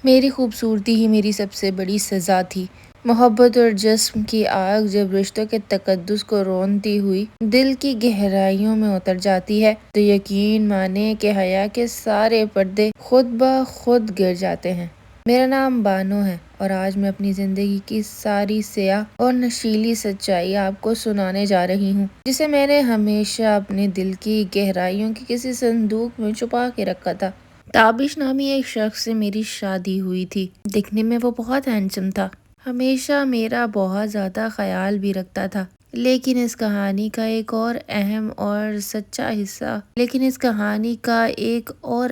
میری خوبصورتی ہی میری سب سے بڑی سزا تھی۔ محبت اور جسم کی آگ جب رشتوں کے تقدس کو رونتی ہوئی دل کی گہرائیوں میں اتر جاتی ہے تو یقین مانے کہ حیا کے سارے پردے خود بخود گر جاتے ہیں۔ میرا نام بانو ہے اور آج میں اپنی زندگی کی ساری سیاہ اور نشیلی سچائی آپ کو سنانے جا رہی ہوں، جسے میں نے ہمیشہ اپنے دل کی گہرائیوں کے کسی صندوق میں چھپا کے رکھا تھا۔ تابش نامی ایک شخص سے میری شادی ہوئی تھی۔ دکھنے میں وہ بہت ہینڈسم تھا، ہمیشہ میرا بہت زیادہ خیال بھی رکھتا تھا۔ لیکن اس کہانی کا ایک اور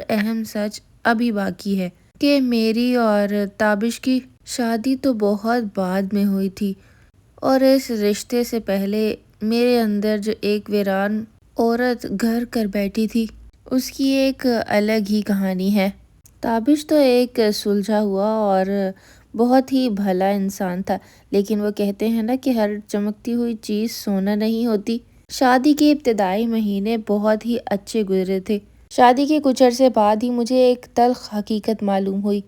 اہم سچ ابھی باقی ہے کہ میری اور تابش کی شادی تو بہت بعد میں ہوئی تھی، اور اس رشتے سے پہلے میرے اندر جو ایک ویران عورت گھر کر بیٹھی تھی، اس کی ایک الگ ہی کہانی ہے۔ تابش تو ایک سلجھا ہوا اور بہت ہی بھلا انسان تھا، لیکن وہ کہتے ہیں نا کہ ہر چمکتی ہوئی چیز سونا نہیں ہوتی۔ شادی کے ابتدائی مہینے بہت ہی اچھے گزرے تھے۔ شادی کے کچھ عرصے بعد ہی مجھے ایک تلخ حقیقت معلوم ہوئی۔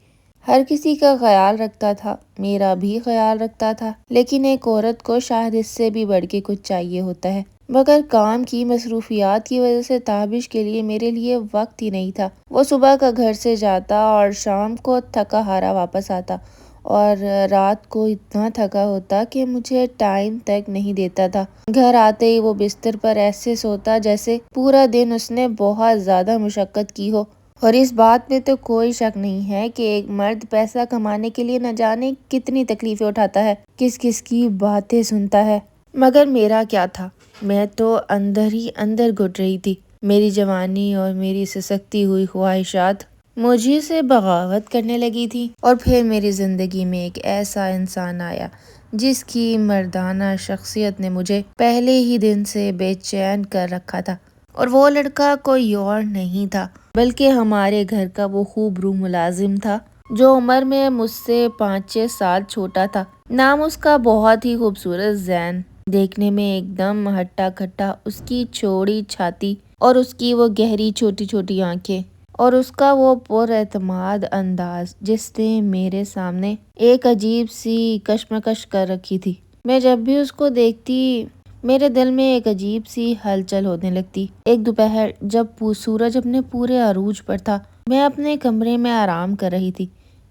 ہر کسی کا خیال رکھتا تھا، میرا بھی خیال رکھتا تھا، لیکن ایک عورت کو شاید اس سے بھی بڑھ کے کچھ چاہیے ہوتا ہے، مگر کام کی مصروفیات کی وجہ سے تابش کے لیے میرے لیے وقت ہی نہیں تھا۔ وہ صبح کا گھر سے جاتا اور شام کو تھکا ہارا واپس آتا، اور رات کو اتنا تھکا ہوتا کہ مجھے ٹائم تک نہیں دیتا تھا۔ گھر آتے ہی وہ بستر پر ایسے سوتا جیسے پورا دن اس نے بہت زیادہ مشقت کی ہو۔ اور اس بات میں تو کوئی شک نہیں ہے کہ ایک مرد پیسہ کمانے کے لیے نہ جانے کتنی تکلیفیں اٹھاتا ہے، کس کس کی باتیں سنتا ہے، مگر میرا کیا تھا؟ میں تو اندر ہی اندر گھٹ رہی تھی۔ میری جوانی اور میری سسکتی ہوئی خواہشات مجھے سے بغاوت کرنے لگی تھی، اور پھر میری زندگی میں ایک ایسا انسان آیا جس کی مردانہ شخصیت نے مجھے پہلے ہی دن سے بے چین کر رکھا تھا۔ اور وہ لڑکا کوئی اور نہیں تھا بلکہ ہمارے گھر کا وہ خوبرو ملازم تھا جو عمر میں مجھ سے 5-6 سال چھوٹا تھا۔ نام اس کا بہت ہی خوبصورت زین، دیکھنے میں ایک دم ہٹا کھٹا، اس کی چوڑی چھاتی اور اس کی وہ گہری چھوٹی چھوٹی آنکھیں اور اس کا وہ پر اعتماد انداز جس نے میرے سامنے ایک عجیب سی کشمکش کر رکھی تھی۔ میں جب بھی اس کو دیکھتی میرے دل میں ایک عجیب سی ہلچل ہونے لگتی۔ ایک دوپہر جب سورج اپنے پورے عروج پر تھا، میں اپنے کمرے میں آرام کر رہی تھی۔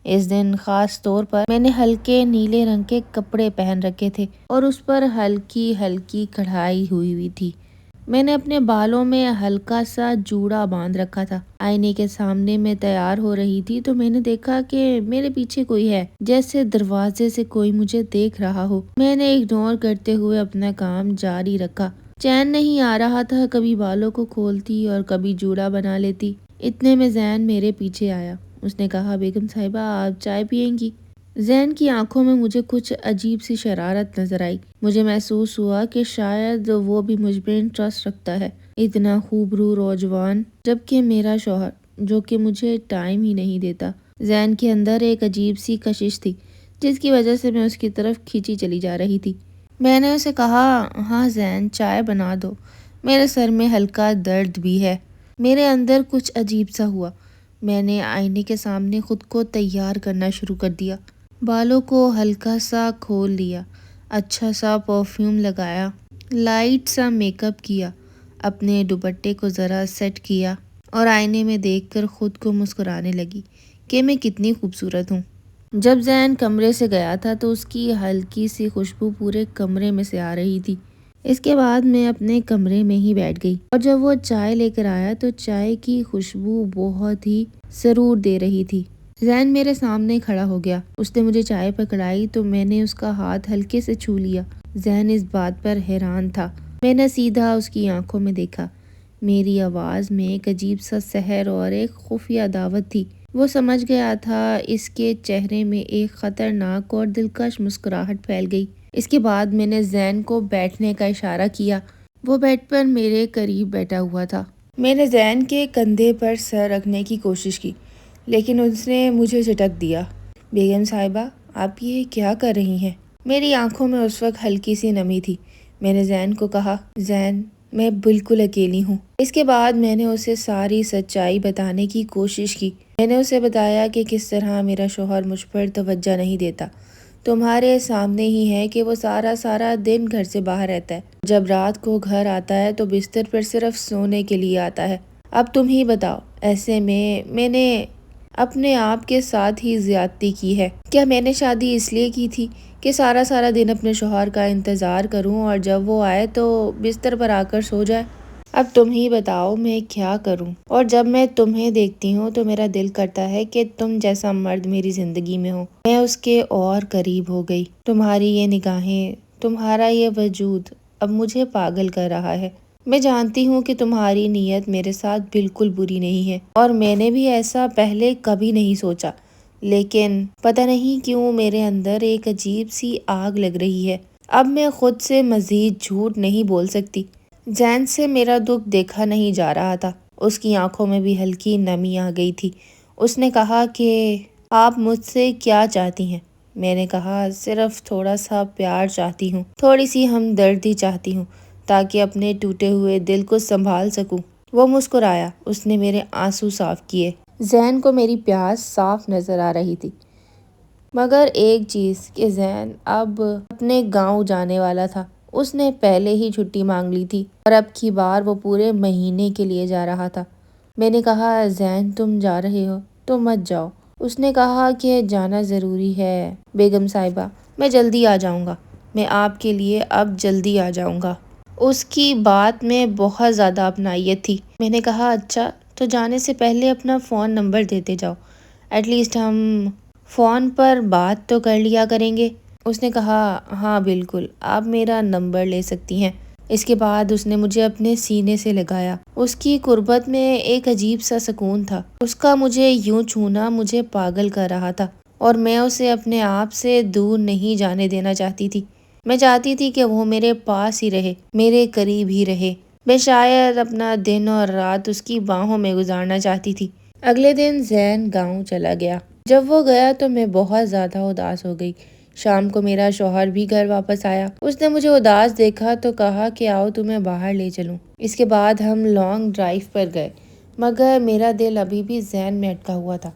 اس دن خاص طور پر میں نے ہلکے نیلے رنگ کے کپڑے پہن رکھے تھے اور اس پر ہلکی ہلکی کڑھائی ہوئی تھی۔ میں نے اپنے بالوں میں ہلکا سا جوڑا باندھ رکھا تھا۔ آئینے کے سامنے میں تیار ہو رہی تھی تو میں نے دیکھا کہ میرے پیچھے کوئی ہے، جیسے دروازے سے کوئی مجھے دیکھ رہا ہو۔ میں نے اگنور کرتے ہوئے اپنا کام جاری رکھا۔ چین نہیں آ رہا تھا، کبھی بالوں کو کھولتی اور کبھی جوڑا بنا لیتی۔ اتنے میں زین میرے پیچھے آیا۔ اس نے کہا، بیگم صاحبہ آپ چائے پیئیں گی؟ زین کی آنکھوں میں مجھے کچھ عجیب سی شرارت نظر آئی۔ مجھے محسوس ہوا کہ شاید وہ بھی مجھ پر انٹرسٹ رکھتا ہے۔ اتنا خوبرو نوجوان، جبکہ میرا شوہر جو کہ مجھے ٹائم ہی نہیں دیتا۔ زین کے اندر ایک عجیب سی کشش تھی جس کی وجہ سے میں اس کی طرف کھینچی چلی جا رہی تھی۔ میں نے اسے کہا، ہاں زین چائے بنا دو، میرے سر میں ہلکا درد بھی ہے۔ میرے اندر کچھ عجیب سا ہوا۔ میں نے آئینے کے سامنے خود کو تیار کرنا شروع کر دیا۔ بالوں کو ہلکا سا کھول لیا، اچھا سا پرفیوم لگایا، لائٹ سا میک اپ کیا، اپنے دوپٹے کو ذرا سیٹ کیا اور آئینے میں دیکھ کر خود کو مسکرانے لگی کہ میں کتنی خوبصورت ہوں۔ جب زین کمرے سے گیا تھا تو اس کی ہلکی سی خوشبو پورے کمرے میں سے آ رہی تھی۔ اس کے بعد میں اپنے کمرے میں ہی بیٹھ گئی، اور جب وہ چائے لے کر آیا تو چائے کی خوشبو بہت ہی سرور دے رہی تھی۔ زین میرے سامنے کھڑا ہو گیا۔ اس نے مجھے چائے پکڑائی تو میں نے اس کا ہاتھ ہلکے سے چھو لیا۔ زین اس بات پر حیران تھا۔ میں نے سیدھا اس کی آنکھوں میں دیکھا۔ میری آواز میں ایک عجیب سا سحر اور ایک خفیہ دعوت تھی۔ وہ سمجھ گیا تھا۔ اس کے چہرے میں ایک خطرناک اور دلکش مسکراہٹ پھیل گئی۔ اس کے بعد میں نے زین کو بیٹھنے کا اشارہ کیا۔ وہ بیڈ پر میرے قریب بیٹھا ہوا تھا۔ میں نے زین کے کندھے پر سر رکھنے کی کوشش کی، لیکن اس نے مجھے جھٹک دیا۔ بیگم صاحبہ آپ یہ کیا کر رہی ہیں؟ میری آنکھوں میں اس وقت ہلکی سی نمی تھی۔ میں نے زین کو کہا، زین میں بالکل اکیلی ہوں۔ اس کے بعد میں نے اسے ساری سچائی بتانے کی کوشش کی۔ میں نے اسے بتایا کہ کس طرح میرا شوہر مجھ پر توجہ نہیں دیتا۔ تمہارے سامنے ہی ہے کہ وہ سارا دن گھر سے باہر رہتا ہے، جب رات کو گھر آتا ہے تو بستر پر صرف سونے کے لیے آتا ہے۔ اب تم ہی بتاؤ، ایسے میں نے اپنے آپ کے ساتھ ہی زیادتی کی ہے؟ کیا میں نے شادی اس لیے کی تھی کہ سارا دن اپنے شوہر کا انتظار کروں اور جب وہ آئے تو بستر پر آ کر سو جائے؟ اب تم ہی بتاؤ میں کیا کروں؟ اور جب میں تمہیں دیکھتی ہوں تو میرا دل کرتا ہے کہ تم جیسا مرد میری زندگی میں ہو۔ میں اس کے اور قریب ہو گئی۔ تمہاری یہ نگاہیں، تمہارا یہ وجود اب مجھے پاگل کر رہا ہے۔ میں جانتی ہوں کہ تمہاری نیت میرے ساتھ بالکل بری نہیں ہے، اور میں نے بھی ایسا پہلے کبھی نہیں سوچا، لیکن پتہ نہیں کیوں میرے اندر ایک عجیب سی آگ لگ رہی ہے۔ اب میں خود سے مزید جھوٹ نہیں بول سکتی۔ زین سے میرا دکھ دیکھا نہیں جا رہا تھا۔ اس کی آنکھوں میں بھی ہلکی نمی آ گئی تھی۔ اس نے کہا کہ آپ مجھ سے کیا چاہتی ہیں؟ میں نے کہا صرف تھوڑا سا پیار چاہتی ہوں، تھوڑی سی ہمدردی چاہتی ہوں، تاکہ اپنے ٹوٹے ہوئے دل کو سنبھال سکوں۔ وہ مسکرایا۔ اس نے میرے آنسو صاف کیے۔ زین کو میری پیاس صاف نظر آ رہی تھی، مگر ایک چیز کہ زین اب اپنے گاؤں جانے والا تھا۔ اس نے پہلے ہی چھٹی مانگ لی تھی اور اب کی بار وہ پورے مہینے کے لیے جا رہا تھا۔ میں نے کہا زین تم جا رہے ہو تو مت جاؤ۔ اس نے کہا کہ جانا ضروری ہے بیگم صاحبہ، میں جلدی آ جاؤں گا، میں آپ کے لیے اب جلدی آ جاؤں گا۔ اس کی بات میں بہت زیادہ اپنائیت تھی۔ میں نے کہا اچھا تو جانے سے پہلے اپنا فون نمبر دیتے جاؤ، ایٹ لیسٹ ہم فون پر بات تو کر لیا کریں گے۔ اس نے کہا ہاں بالکل، آپ میرا نمبر لے سکتی ہیں۔ اس کے بعد اس نے مجھے اپنے سینے سے لگایا۔ اس کی قربت میں ایک عجیب سا سکون تھا۔ اس کا مجھے یوں چھونا مجھے پاگل کر رہا تھا، اور میں اسے اپنے آپ سے دور نہیں جانے دینا چاہتی تھی۔ میں چاہتی تھی کہ وہ میرے پاس ہی رہے، میرے قریب ہی رہے۔ میں شاید اپنا دن اور رات اس کی باہوں میں گزارنا چاہتی تھی۔ اگلے دن زین گاؤں چلا گیا۔ جب وہ گیا تو میں بہت زیادہ اداس ہو گئی۔ شام کو میرا شوہر بھی گھر واپس آیا۔ اس نے مجھے اداس دیکھا تو کہا کہ آؤ تمہیں باہر لے چلوں۔ اس کے بعد ہم لانگ ڈرائیو پر گئے، مگر میرا دل ابھی بھی زین میں اٹکا ہوا تھا۔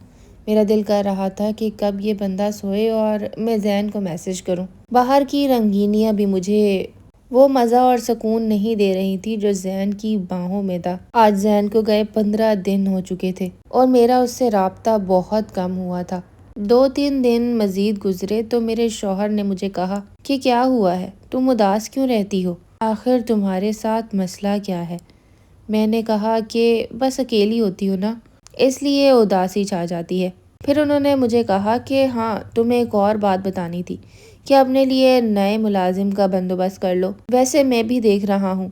میرا دل کر رہا تھا کہ کب یہ بندہ سوئے اور میں زین کو میسج کروں۔ باہر کی رنگینیاں بھی مجھے وہ مزہ اور سکون نہیں دے رہی تھی جو زین کی باہوں میں تھا۔ آج زین کو گئے 15 دن ہو چکے تھے اور میرا اس سے رابطہ بہت کم ہوا تھا۔ 2-3 دن مزید گزرے تو میرے شوہر نے مجھے کہا کہ کیا ہوا ہے، تم اداس کیوں رہتی ہو؟ آخر تمہارے ساتھ مسئلہ کیا ہے؟ میں نے کہا کہ بس اکیلی ہوتی ہوں نا، اس لیے اداسی چھا جاتی ہے۔ پھر انہوں نے مجھے کہا کہ ہاں تمہیں ایک اور بات بتانی تھی کہ اپنے لیے نئے ملازم کا بندوبست کر لو، ویسے میں بھی دیکھ رہا ہوں۔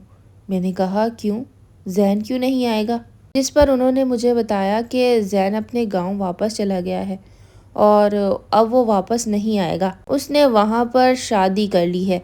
میں نے کہا کیوں؟ زین کیوں نہیں آئے گا؟ جس پر انہوں نے مجھے بتایا کہ زین اپنے گاؤں واپس چلا گیا ہے اور اب وہ واپس نہیں آئے گا۔ اس نے وہاں پر شادی کر لی ہے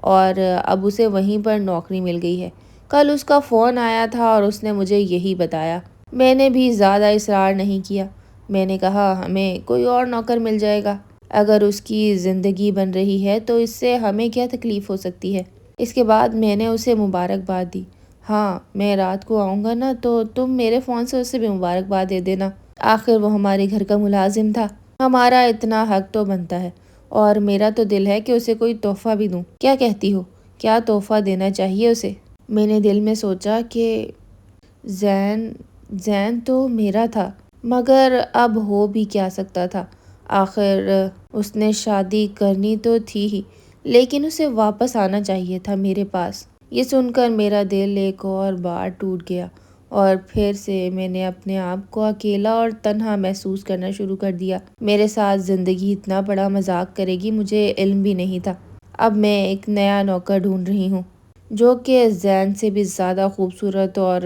اور اب اسے وہیں پر نوکری مل گئی ہے۔ کل اس کا فون آیا تھا اور اس نے مجھے یہی بتایا۔ میں نے بھی زیادہ اصرار نہیں کیا۔ میں نے کہا ہمیں کوئی اور نوکر مل جائے گا، اگر اس کی زندگی بن رہی ہے تو اس سے ہمیں کیا تکلیف ہو سکتی ہے۔ اس کے بعد میں نے اسے مبارکباد دی۔ ہاں میں رات کو آؤں گا نا تو تم میرے فون سے اسے بھی مبارکباد دے دینا، آخر وہ ہمارے گھر کا ملازم تھا، ہمارا اتنا حق تو بنتا ہے۔ اور میرا تو دل ہے کہ اسے کوئی تحفہ بھی دوں۔ کیا کہتی ہو، کیا تحفہ دینا چاہیے اسے؟ میں نے دل میں سوچا کہ زین تو میرا تھا، مگر اب ہو بھی کیا سکتا تھا، آخر اس نے شادی کرنی تو تھی ہی، لیکن اسے واپس آنا چاہیے تھا میرے پاس۔ یہ سن کر میرا دل ایک اور بار ٹوٹ گیا اور پھر سے میں نے اپنے آپ کو اکیلا اور تنہا محسوس کرنا شروع کر دیا۔ میرے ساتھ زندگی اتنا بڑا مذاق کرے گی مجھے علم بھی نہیں تھا۔ اب میں ایک نیا نوکر ڈھونڈ رہی ہوں جو کہ زین سے بھی زیادہ خوبصورت اور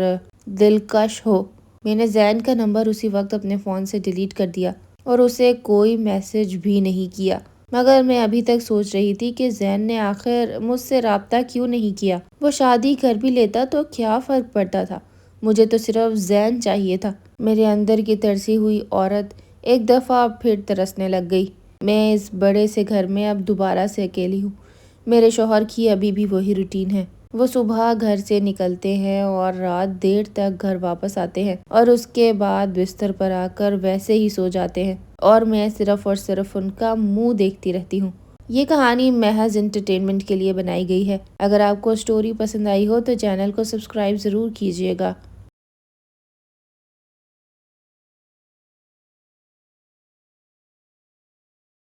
دلکش ہو۔ میں نے زین کا نمبر اسی وقت اپنے فون سے ڈیلیٹ کر دیا اور اسے کوئی میسج بھی نہیں کیا، مگر میں ابھی تک سوچ رہی تھی کہ زین نے آخر مجھ سے رابطہ کیوں نہیں کیا۔ وہ شادی کر بھی لیتا تو کیا فرق پڑتا تھا، مجھے تو صرف زین چاہیے تھا۔ میرے اندر کی ترسی ہوئی عورت ایک دفعہ پھر ترسنے لگ گئی۔ میں اس بڑے سے گھر میں اب دوبارہ سے اکیلی ہوں۔ میرے شوہر کی ابھی بھی وہی روٹین ہے، وہ صبح گھر سے نکلتے ہیں اور رات دیر تک گھر واپس آتے ہیں اور اس کے بعد بستر پر آ کر ویسے ہی سو جاتے ہیں اور میں صرف اور صرف ان کا منہ دیکھتی رہتی ہوں۔ یہ کہانی محض انٹرٹینمنٹ کے لیے بنائی گئی ہے۔ اگر آپ کو اسٹوری پسند آئی ہو تو چینل کو سبسکرائب ضرور کیجیے گا۔